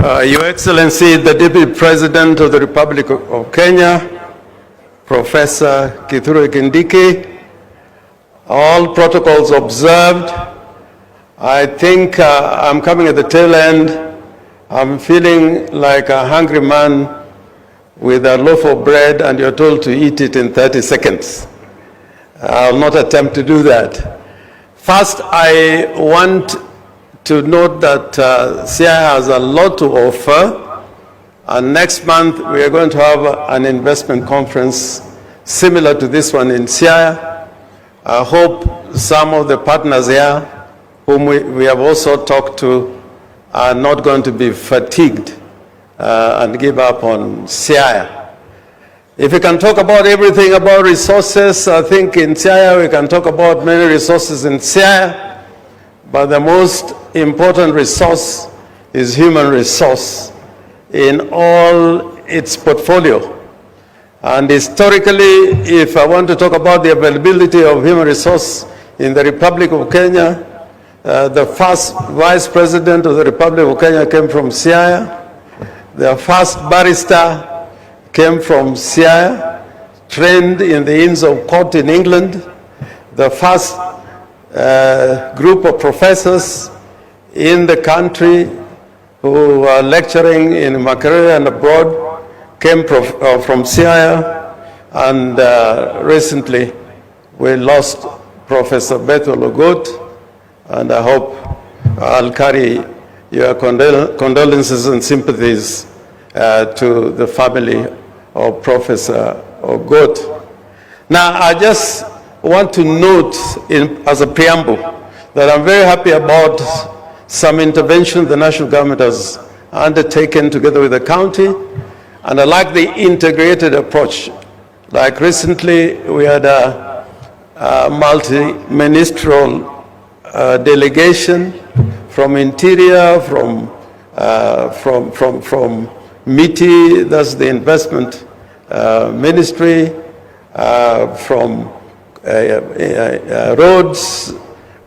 Your Excellency, the Deputy President of the Republic of Kenya, Professor Kindiki, all protocols observed. I think I'm coming at the tail end. I'm feeling like a hungry man with a loaf of bread and you're told to eat it in 30 seconds. I'll not attempt to do that. First, I want to note that Siaya has a lot to offer, and next month we are going to have an investment conference similar to this one in Siaya. I hope some of the partners here, whom we have also talked to, are not going to be fatigued and give up on Siaya. If we can talk about everything about resources, I think in Siaya we can talk about many resources in Siaya, but the most important resource is human resource in all its portfolio. And historically, if I want to talk about the availability of human resource in the Republic of Kenya, the first Vice President of the Republic of Kenya came from Siaya. The first barrister came from Siaya, trained in the Inns of Court in England. The first group of professors in the country who are lecturing in Makerere and abroad came from Siaya, and recently we lost Professor Bethel Ogot, and I hope I'll carry your condolences and sympathies to the family of Professor Ogot. Now, I just want to note as a preamble that I'm very happy about some intervention the national government has undertaken together with the county, and I like the integrated approach. Like recently, we had a multi-ministerial delegation from Interior, from MITI, that's the investment ministry, from roads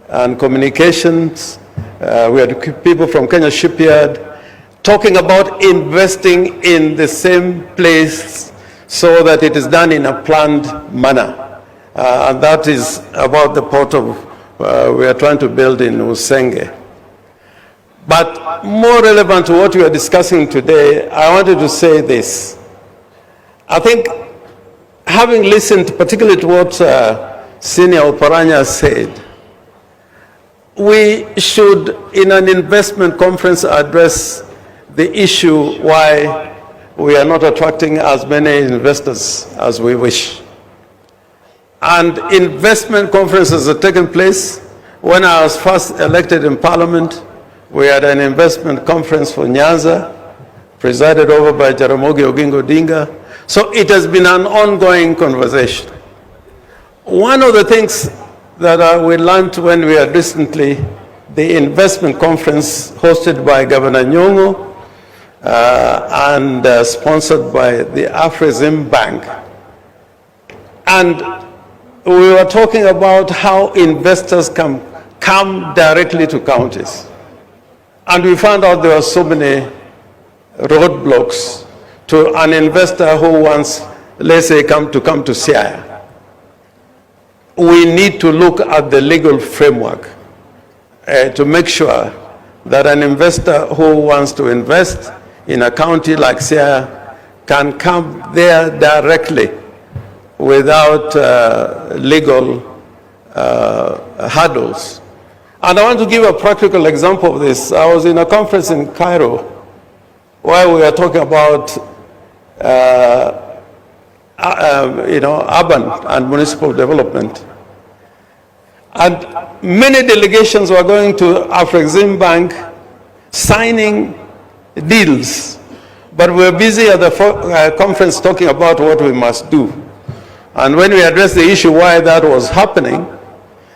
and communications. We had people from Kenya Shipyard talking about investing in the same place so that it is done in a planned manner. And that is about the port of, we are trying to build in Usenge. But more relevant to what we are discussing today, I wanted to say this. I think, having listened particularly to what Senior Oparanya said, we should, in an investment conference, address the issue why we are not attracting as many investors as we wish. And investment conferences have taken place. When I was first elected in Parliament, we had an investment conference for Nyanza, presided over by Jaramogi Oginga Odinga. So it has been an ongoing conversation. One of the things that we learned when we had recently the investment conference hosted by Governor Nyong'o and sponsored by the Afrexim Bank. And we were talking about how investors can come directly to counties. And we found out there were so many roadblocks to an investor who wants, let's say, come to Siaya. We need to look at the legal framework to make sure that an investor who wants to invest in a county like Siaya can come there directly without legal hurdles. And I want to give a practical example of this. I was in a conference in Cairo where we were talking about urban and municipal development. And many delegations were going to Afrexim Bank signing deals. But we were busy at the conference talking about what we must do. And when we addressed the issue why that was happening,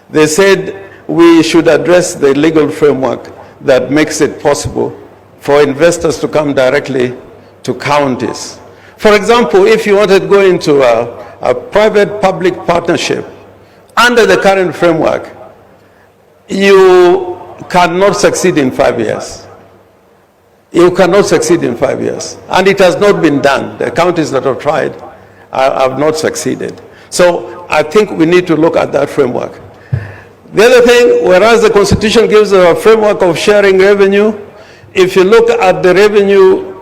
they said we should address the legal framework that makes it possible for investors to come directly to counties. For example, if you wanted to go into a private-public partnership under the current framework, you cannot succeed in 5 years. You cannot succeed in 5 years. And it has not been done. The counties that have tried have not succeeded. So I think we need to look at that framework. The other thing, whereas the Constitution gives a framework of sharing revenue, if you look at the revenue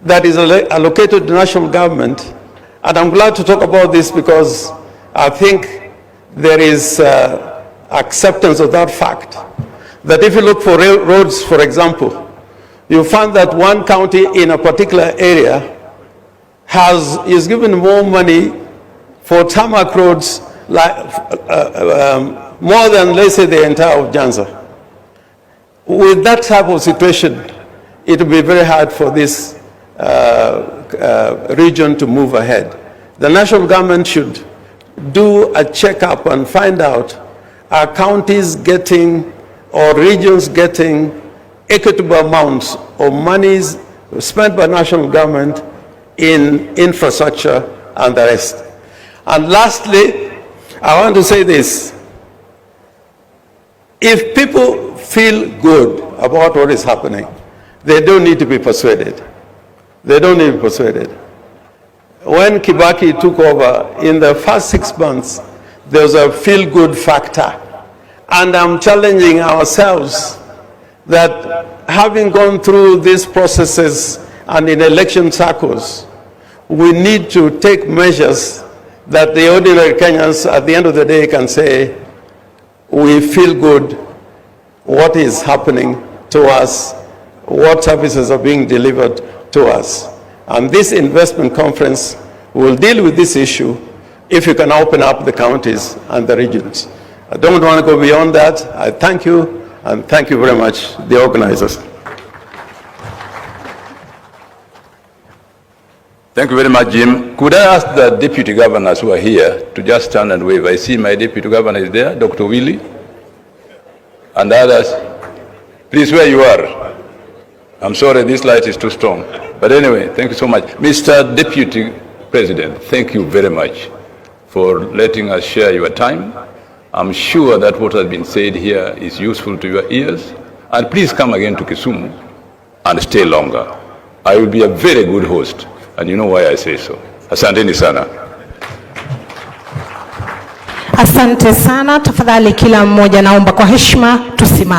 that is allocated to national government, and I'm glad to talk about this because I think there is acceptance of that fact, that if you look for roads, for example, you find that one county in a particular area is given more money for tarmac roads, like, more than, let's say, the entire of Nyanza. With that type of situation, it will be very hard for this region to move ahead. The national government should do a checkup and find out, are counties getting or regions getting equitable amounts of monies spent by national government in infrastructure and the rest. And lastly, I want to say this. If people feel good about what is happening, they don't need to be persuaded. They don't need to be persuaded. When Kibaki took over, in the first 6 months, there was a feel-good factor. And I'm challenging ourselves that having gone through these processes and in election circles, we need to take measures that the ordinary Kenyans at the end of the day can say, we feel good, what is happening to us, what services are being delivered to us. And this investment conference will deal with this issue if you can open up the counties and the regions. I don't want to go beyond that. I thank you, and thank you very much, the organizers. Thank you very much, Jim. Could I ask the deputy governors who are here to just stand and wave? I see my deputy governor is there, Dr. Willie, and others. Please, where you are. I'm sorry, this light is too strong. But anyway, thank you so much. Mr. Deputy President, thank you very much for letting us share your time. I'm sure that what has been said here is useful to your ears. And please come again to Kisumu and stay longer. I will be a very good host. And you know why I say so. Asanteni sana. Asante sana. Tafadhali kila mmoja naomba kwa heshima tusimame.